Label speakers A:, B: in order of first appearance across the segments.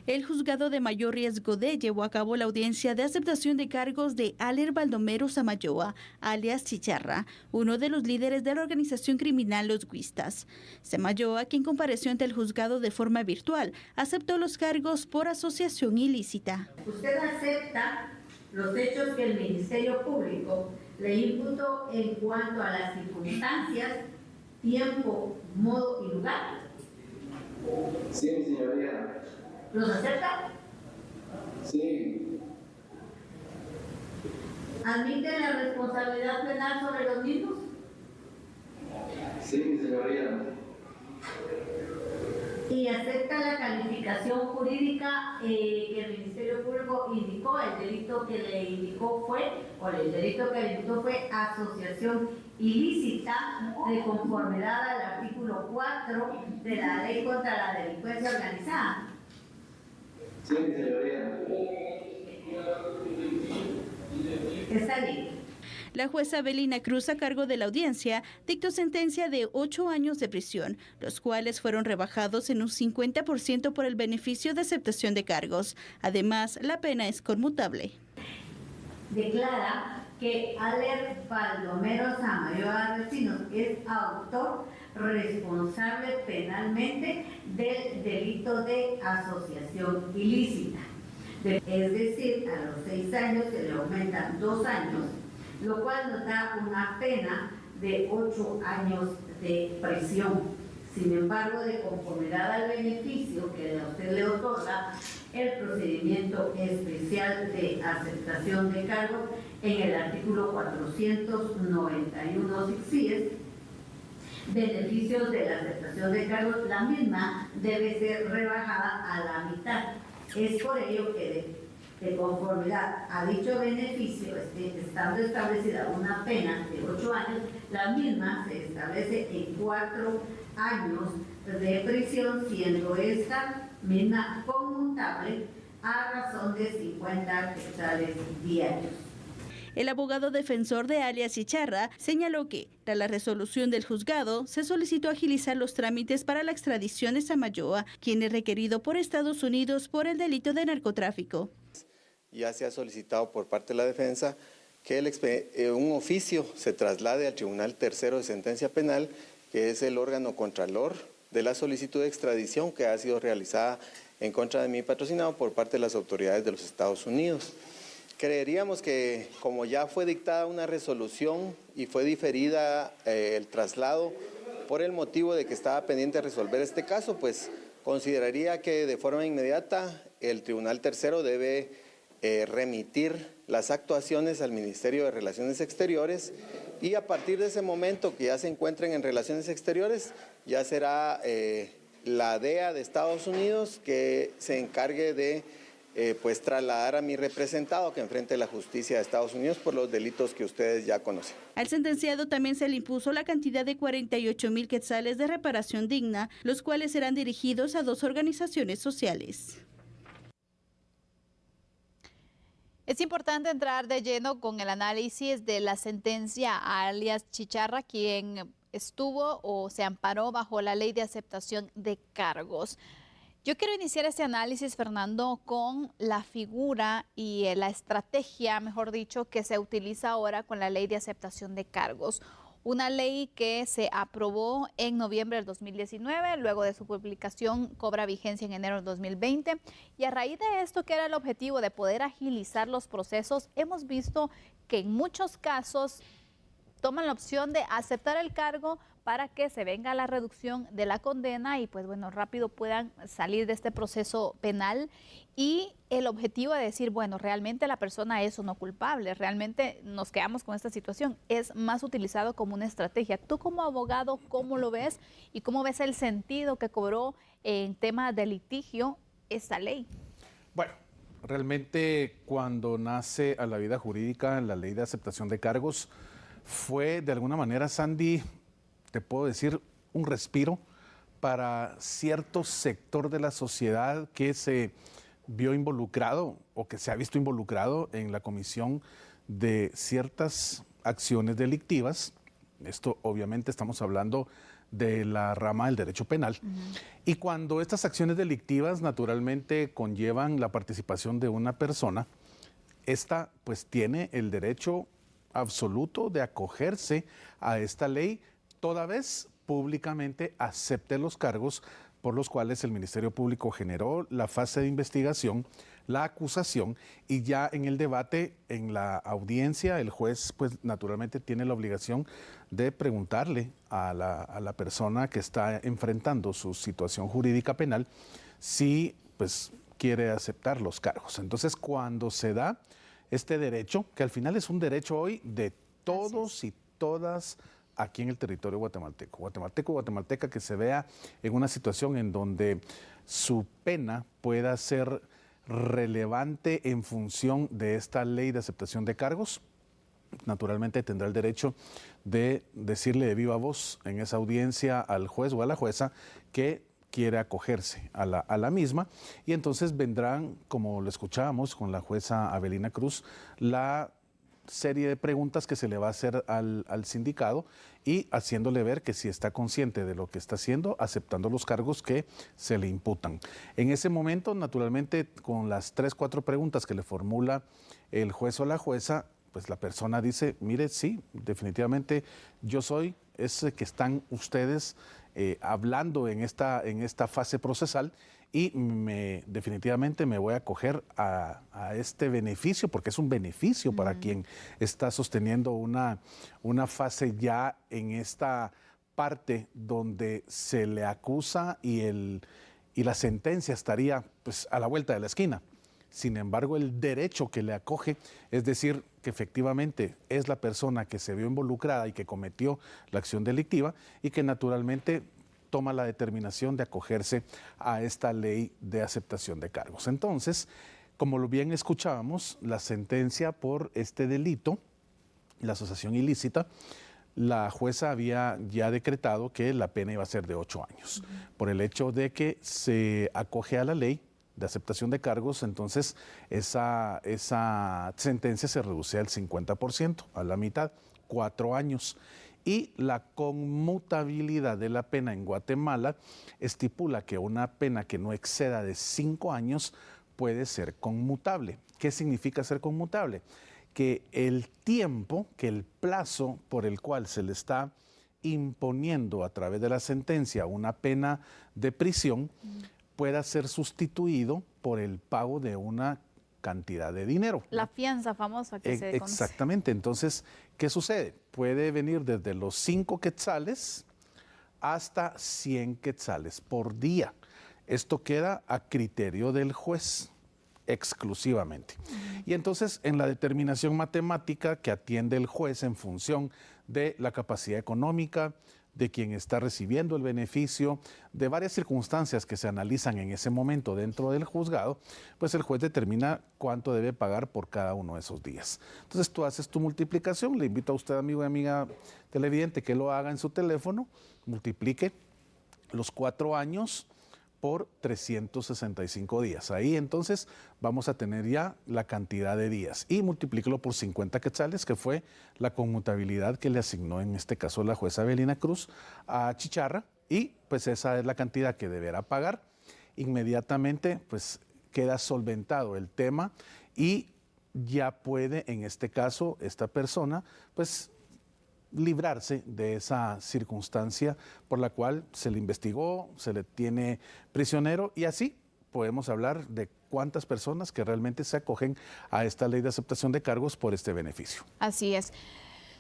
A: El juzgado de mayor riesgo D llevó a cabo la audiencia de aceptación de cargos de Aller Baldomero Samayoa, alias Chicharra, uno de los líderes de la organización criminal Los Huistas. Samayoa, quien compareció ante el juzgado de forma virtual, aceptó los cargos por asociación ilícita.
B: ¿Usted acepta los hechos que el Ministerio Público le imputó en cuanto a las circunstancias, tiempo, modo y lugar?
C: Sí, mi señoría.
B: ¿Los acepta?
C: Sí.
B: ¿Admite la responsabilidad penal sobre los mismos?
C: Sí, mi señoría.
B: ¿Y acepta la calificación jurídica que el Ministerio Público indicó? El delito que le indicó fue, asociación ilícita de conformidad al artículo 4 de la Ley contra la Delincuencia Organizada.
C: Sí, mi señoría.
B: Está bien.
A: La jueza Belina Cruz, a cargo de la audiencia, dictó sentencia de 8 años de prisión, los cuales fueron rebajados en un 50% por el beneficio de aceptación de cargos. Además, la pena es conmutable.
B: Declara que Aller Baldomero Samayoa Vecinos es autor responsable penalmente del delito de asociación ilícita. Es decir, a los 6 años se le aumentan 2 años, lo cual nos da una pena de 8 años de prisión. Sin embargo, de conformidad al beneficio que a usted le otorga el procedimiento especial de aceptación de cargos en el artículo 491 CIES, beneficios de la aceptación de cargos, la misma debe ser rebajada a la mitad. Es por ello que de conformidad a dicho beneficio, estando establecida una pena de 8 años, la misma se establece en 4 años de prisión, siendo esta misma conmutable a razón de 50 quetzales diarios.
A: El abogado defensor de alias Chicharra señaló que, tras la resolución del juzgado, se solicitó agilizar los trámites para la extradición de Samayoa, quien es requerido por Estados Unidos por el delito de narcotráfico.
D: Ya se ha solicitado por parte de la defensa que un oficio se traslade al Tribunal Tercero de Sentencia Penal, que es el órgano contralor de la solicitud de extradición que ha sido realizada en contra de mi patrocinado por parte de las autoridades de los Estados Unidos. Creeríamos que como ya fue dictada una resolución y fue diferida el traslado por el motivo de que estaba pendiente de resolver este caso, pues consideraría que de forma inmediata el Tribunal Tercero debe remitir las actuaciones al Ministerio de Relaciones Exteriores y a partir de ese momento que ya se encuentren en Relaciones Exteriores, ya será la DEA de Estados Unidos que se encargue de pues trasladar a mi representado que enfrente la justicia de Estados Unidos por los delitos que ustedes ya conocen.
A: Al sentenciado también se le impuso la cantidad de 48,000 quetzales de reparación digna, los cuales serán dirigidos a 2 organizaciones sociales.
E: Es importante entrar de lleno con el análisis de la sentencia a alias Chicharra, quien estuvo o se amparó bajo la ley de aceptación de cargos. Yo quiero iniciar este análisis, Fernando, con la figura y la estrategia, mejor dicho, que se utiliza ahora con la ley de aceptación de cargos. Una ley que se aprobó en noviembre del 2019, luego de su publicación cobra vigencia en enero del 2020. Y a raíz de esto, que era el objetivo de poder agilizar los procesos, hemos visto que en muchos casos toman la opción de aceptar el cargo para que se venga la reducción de la condena y pues bueno, rápido puedan salir de este proceso penal, y el objetivo de decir, bueno, realmente la persona es o no culpable, realmente nos quedamos con esta situación, es más utilizado como una estrategia. Tú como abogado, ¿cómo lo ves y cómo ves el sentido que cobró en tema de litigio esta ley?
F: Bueno, realmente cuando nace a la vida jurídica la ley de aceptación de cargos, fue de alguna manera, Sandy, te puedo decir, un respiro para cierto sector de la sociedad que se vio involucrado o que se ha visto involucrado en la comisión de ciertas acciones delictivas. Esto obviamente estamos hablando de la rama del derecho penal. Y cuando estas acciones delictivas naturalmente conllevan la participación de una persona, esta pues tiene el derecho absoluto de acogerse a esta ley toda vez públicamente acepte los cargos por los cuales el Ministerio Público generó la fase de investigación, la acusación, y ya en el debate, en la audiencia, el juez pues naturalmente tiene la obligación de preguntarle a la persona que está enfrentando su situación jurídica penal si pues quiere aceptar los cargos. Entonces, cuando se da este derecho, que al final es un derecho hoy de todos y todas aquí en el territorio guatemalteco, guatemalteca que se vea en una situación en donde su pena pueda ser relevante en función de esta ley de aceptación de cargos, naturalmente tendrá el derecho de decirle de viva voz en esa audiencia al juez o a la jueza que quiere acogerse a la misma, y entonces vendrán, como lo escuchábamos con la jueza Avelina Cruz, la serie de preguntas que se le va a hacer al sindicado y haciéndole ver que si está consciente de lo que está haciendo, aceptando los cargos que se le imputan. En ese momento, naturalmente, con las 3, 4 preguntas que le formula el juez o la jueza, pues la persona dice, mire, sí, definitivamente yo soy ese que están ustedes hablando en esta fase procesal, y definitivamente me voy a acoger a este beneficio, porque es un beneficio para quien está sosteniendo una fase ya en esta parte donde se le acusa y la sentencia estaría pues a la vuelta de la esquina. Sin embargo, el derecho que le acoge, es decir, que efectivamente es la persona que se vio involucrada y que cometió la acción delictiva y que naturalmente toma la determinación de acogerse a esta ley de aceptación de cargos. Entonces, como lo bien escuchábamos, la sentencia por este delito, la asociación ilícita, la jueza había ya decretado que la pena iba a ser de 8 años. Por el hecho de que se acoge a la ley de aceptación de cargos, entonces esa sentencia se reduce al 50%, a la mitad, 4 años. Y la conmutabilidad de la pena en Guatemala estipula que una pena que no exceda de 5 años puede ser conmutable. ¿Qué significa ser conmutable? Que el tiempo, que el plazo por el cual se le está imponiendo a través de la sentencia una pena de prisión pueda ser sustituido por el pago de una cantidad de dinero.
E: La fianza famosa que se conoce.
F: Exactamente. Entonces, ¿qué sucede? Puede venir desde los 5 quetzales hasta 100 quetzales por día. Esto queda a criterio del juez exclusivamente. Y entonces, en la determinación matemática que atiende el juez en función de la capacidad económica, de quien está recibiendo el beneficio, de varias circunstancias que se analizan en ese momento dentro del juzgado, pues el juez determina cuánto debe pagar por cada uno de esos días. Entonces tú haces tu multiplicación, le invito a usted, amigo y amiga televidente, que lo haga en su teléfono, multiplique los 4 años por 365 días. Ahí entonces vamos a tener ya la cantidad de días y multiplíquelo por 50 quetzales, que fue la conmutabilidad que le asignó en este caso la jueza Avelina Cruz a Chicharra, y pues esa es la cantidad que deberá pagar. Inmediatamente pues queda solventado el tema y ya puede en este caso esta persona pues librarse de esa circunstancia por la cual se le investigó, se le tiene prisionero, y así podemos hablar de cuántas personas que realmente se acogen a esta ley de aceptación de cargos por este beneficio.
E: Así es.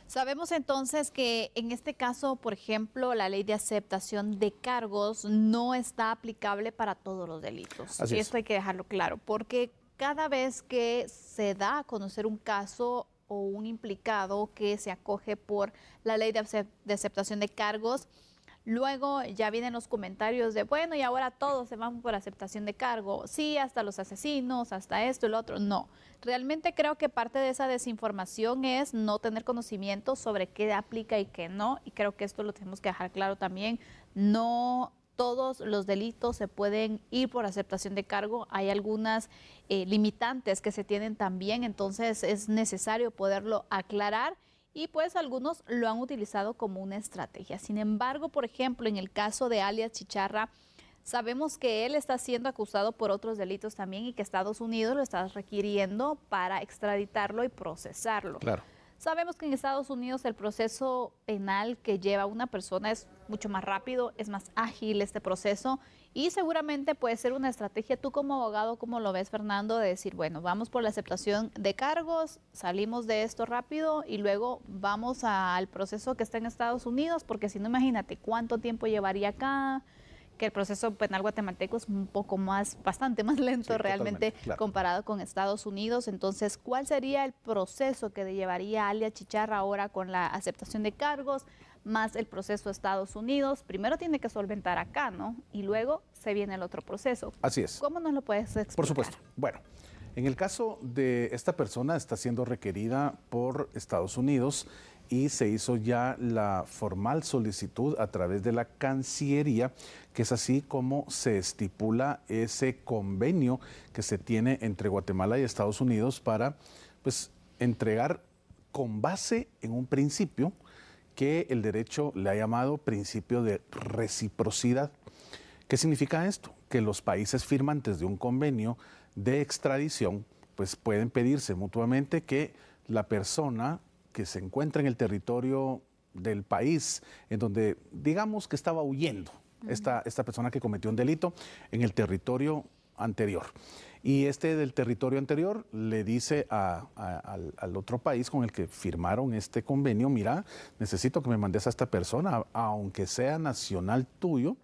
E: Sabemos entonces que en este caso, por ejemplo, la ley de aceptación de cargos no está aplicable para todos los delitos.
F: Así
E: y
F: es.
E: esto hay que dejarlo claro, porque cada vez que se da a conocer un caso o un implicado que se acoge por la ley de aceptación de cargos, luego ya vienen los comentarios de, bueno, y ahora todos se van por aceptación de cargo. Sí, hasta los asesinos, hasta esto y lo otro. No, realmente creo que parte de esa desinformación es no tener conocimiento sobre qué aplica y qué no. Y creo que esto lo tenemos que dejar claro también. No todos los delitos se pueden ir por aceptación de cargo. Hay algunas limitantes que se tienen también, entonces es necesario poderlo aclarar y pues algunos lo han utilizado como una estrategia. Sin embargo, por ejemplo, en el caso de alias Chicharra, sabemos que él está siendo acusado por otros delitos también y que Estados Unidos lo está requiriendo para extraditarlo y procesarlo.
F: Claro.
E: Sabemos que en Estados Unidos el proceso penal que lleva una persona es mucho más rápido, es más ágil este proceso y seguramente puede ser una estrategia. Tú como abogado, ¿cómo lo ves, Fernando? De decir, bueno, vamos por la aceptación de cargos, salimos de esto rápido y luego vamos al proceso que está en Estados Unidos, porque si no, imagínate cuánto tiempo llevaría acá, que el proceso penal guatemalteco es un poco más, bastante más lento realmente
F: claro,
E: comparado con Estados Unidos. Entonces, ¿cuál sería el proceso que llevaría alias Chicharra ahora con la aceptación de cargos más el proceso de Estados Unidos? Primero tiene que solventar acá, ¿no? Y luego se viene el otro proceso.
F: Así es.
E: ¿Cómo nos lo puedes explicar?
F: Por supuesto. Bueno, en el caso de esta persona está siendo requerida por Estados Unidos y se hizo ya la formal solicitud a través de la Cancillería, que es así como se estipula ese convenio que se tiene entre Guatemala y Estados Unidos para, pues, entregar con base en un principio que el derecho le ha llamado principio de reciprocidad. ¿Qué significa esto? Que los países firmantes de un convenio de extradición, pues pueden pedirse mutuamente que la persona que se encuentra en el territorio del país, en donde digamos que estaba huyendo, esta persona que cometió un delito en el territorio anterior. Y este del territorio anterior le dice al otro país con el que firmaron este convenio, mira, necesito que me mandes a esta persona, aunque sea nacional tuyo,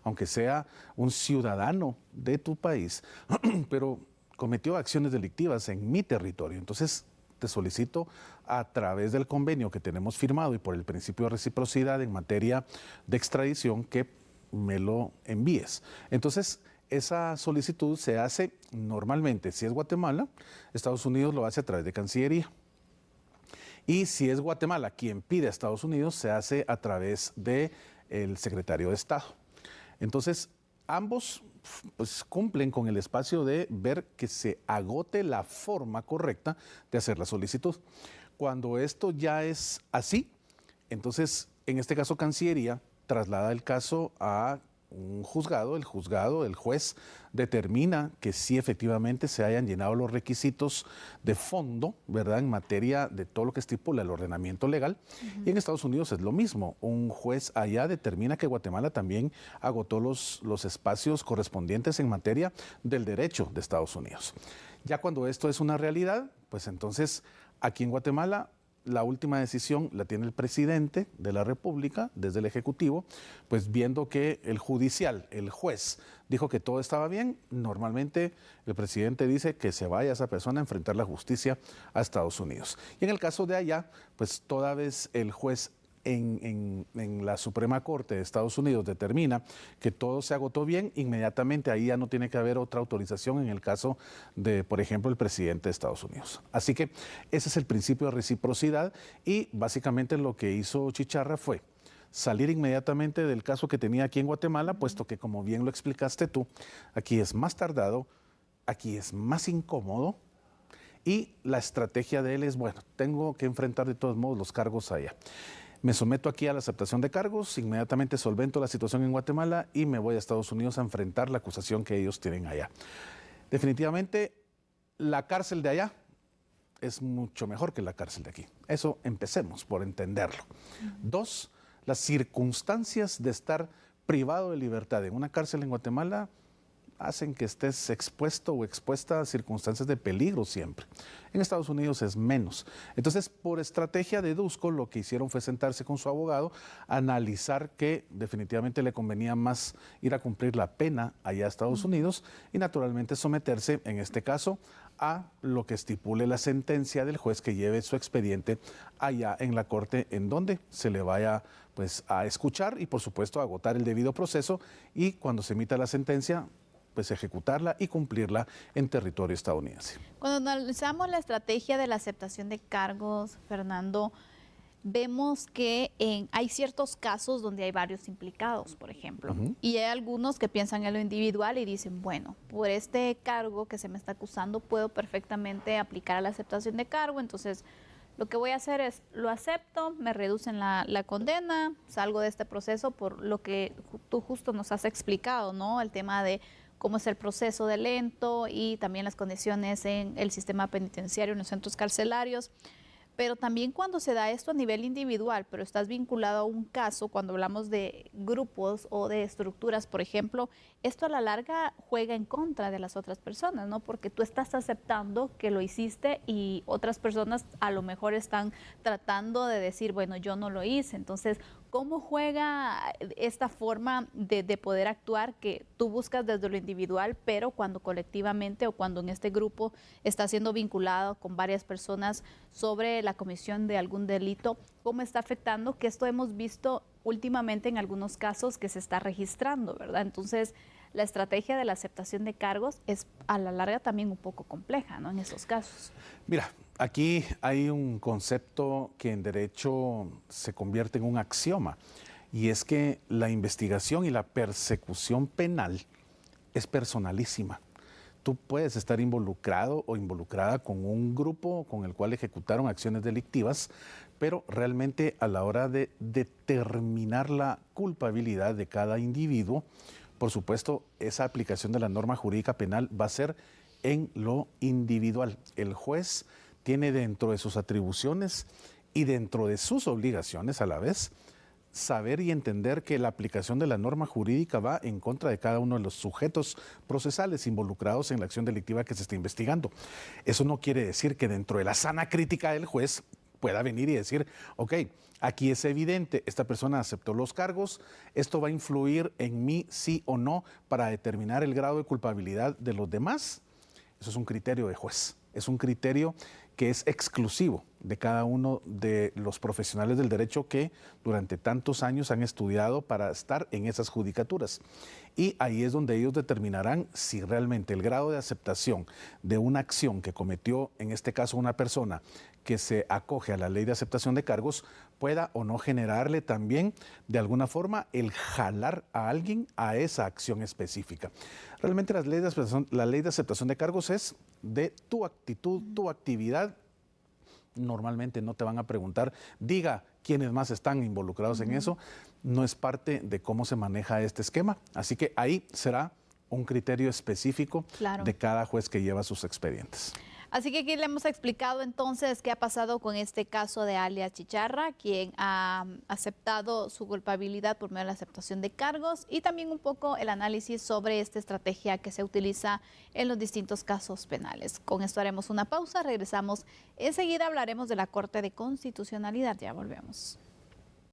F: aunque sea un ciudadano de tu país, pero cometió acciones delictivas en mi territorio. Entonces, te solicito a través del convenio que tenemos firmado y por el principio de reciprocidad en materia de extradición que me lo envíes. Entonces, esa solicitud se hace normalmente, si es Guatemala, Estados Unidos lo hace a través de Cancillería. Y si es Guatemala quien pide a Estados Unidos, se hace a través del secretario de Estado. Entonces, ambos pues cumplen con el espacio de ver que se agote la forma correcta de hacer la solicitud. Cuando esto ya es así, entonces, en este caso, Cancillería traslada el caso a un juzgado, el juez determina que sí efectivamente se hayan llenado los requisitos de fondo, ¿verdad?, en materia de todo lo que estipula el ordenamiento legal. Y en Estados Unidos es lo mismo. Un juez allá determina que Guatemala también agotó los espacios correspondientes en materia del derecho de Estados Unidos. Ya cuando esto es una realidad, pues entonces aquí en Guatemala la última decisión la tiene el presidente de la República, desde el Ejecutivo, pues viendo que el judicial, el juez, dijo que todo estaba bien, normalmente el presidente dice que se vaya esa persona a enfrentar la justicia a Estados Unidos. Y en el caso de allá, pues toda vez el juez en la Suprema Corte de Estados Unidos determina que todo se agotó bien, inmediatamente ahí ya no tiene que haber otra autorización en el caso de, por ejemplo, el presidente de Estados Unidos. Así que ese es el principio de reciprocidad y básicamente lo que hizo Chicharra fue salir inmediatamente del caso que tenía aquí en Guatemala, puesto que, como bien lo explicaste tú, aquí es más tardado, aquí es más incómodo y la estrategia de él es, bueno, tengo que enfrentar de todos modos los cargos allá. Me someto aquí a la aceptación de cargos, inmediatamente solvento la situación en Guatemala y me voy a Estados Unidos a enfrentar la acusación que ellos tienen allá. Definitivamente, la cárcel de allá es mucho mejor que la cárcel de aquí. Eso empecemos por entenderlo. Dos, las circunstancias de estar privado de libertad en una cárcel en Guatemala hacen que estés expuesto o expuesta a circunstancias de peligro siempre. En Estados Unidos es menos. Entonces, por estrategia deduzco, lo que hicieron fue sentarse con su abogado, analizar que definitivamente le convenía más ir a cumplir la pena allá a Estados Unidos y naturalmente someterse, en este caso, a lo que estipule la sentencia del juez que lleve su expediente allá en la corte en donde se le vaya pues a escuchar y por supuesto a agotar el debido proceso y cuando se emita la sentencia pues ejecutarla y cumplirla en territorio estadounidense.
E: Cuando analizamos la estrategia de la aceptación de cargos, Fernando, vemos que hay ciertos casos donde hay varios implicados, por ejemplo, y hay algunos que piensan en lo individual y dicen, bueno, por este cargo que se me está acusando puedo perfectamente aplicar a la aceptación de cargo, entonces lo que voy a hacer es, lo acepto, me reducen la condena, salgo de este proceso por lo que tú justo nos has explicado, ¿no? El tema de cómo es el proceso de lento y también las condiciones en el sistema penitenciario, en los centros carcelarios. Pero también cuando se da esto a nivel individual, pero estás vinculado a un caso, cuando hablamos de grupos o de estructuras, por ejemplo, esto a la larga juega en contra de las otras personas, ¿no? Porque tú estás aceptando que lo hiciste y otras personas a lo mejor están tratando de decir, bueno, yo no lo hice. Entonces, ¿cómo juega esta forma de poder actuar que tú buscas desde lo individual, pero cuando colectivamente o cuando en este grupo está siendo vinculado con varias personas sobre la comisión de algún delito, cómo está afectando? Que esto hemos visto últimamente en algunos casos que se está registrando, ¿verdad? Entonces, la estrategia de la aceptación de cargos es a la larga también un poco compleja, ¿no? En esos casos.
F: Mira, aquí hay un concepto que en derecho se convierte en un axioma, y es que la investigación y la persecución penal es personalísima. Tú puedes estar involucrado o involucrada con un grupo con el cual ejecutaron acciones delictivas, pero realmente a la hora de determinar la culpabilidad de cada individuo, por supuesto, esa aplicación de la norma jurídica penal va a ser en lo individual. El juez tiene dentro de sus atribuciones y dentro de sus obligaciones a la vez saber y entender que la aplicación de la norma jurídica va en contra de cada uno de los sujetos procesales involucrados en la acción delictiva que se está investigando. Eso no quiere decir que dentro de la sana crítica del juez pueda venir y decir, ok, aquí es evidente, esta persona aceptó los cargos, esto va a influir en mí sí o no para determinar el grado de culpabilidad de los demás. Eso es un criterio de juez, es un criterio que es exclusivo de cada uno de los profesionales del derecho que durante tantos años han estudiado para estar en esas judicaturas. Y ahí es donde ellos determinarán si realmente el grado de aceptación de una acción que cometió, en este caso una persona que se acoge a la ley de aceptación de cargos, pueda o no generarle también de alguna forma el jalar a alguien a esa acción específica. Realmente la ley de aceptación de cargos es de tu actitud, tu actividad. Normalmente no te van a preguntar, diga quiénes más están involucrados en eso. No es parte de cómo se maneja este esquema. Así que ahí será un criterio específico de cada juez que lleva sus expedientes.
E: Así que aquí le hemos explicado entonces qué ha pasado con este caso de alias Chicharra, quien ha aceptado su culpabilidad por medio de la aceptación de cargos, y también un poco el análisis sobre esta estrategia que se utiliza en los distintos casos penales. Con esto haremos una pausa, regresamos enseguida, hablaremos de la Corte de Constitucionalidad, ya volvemos.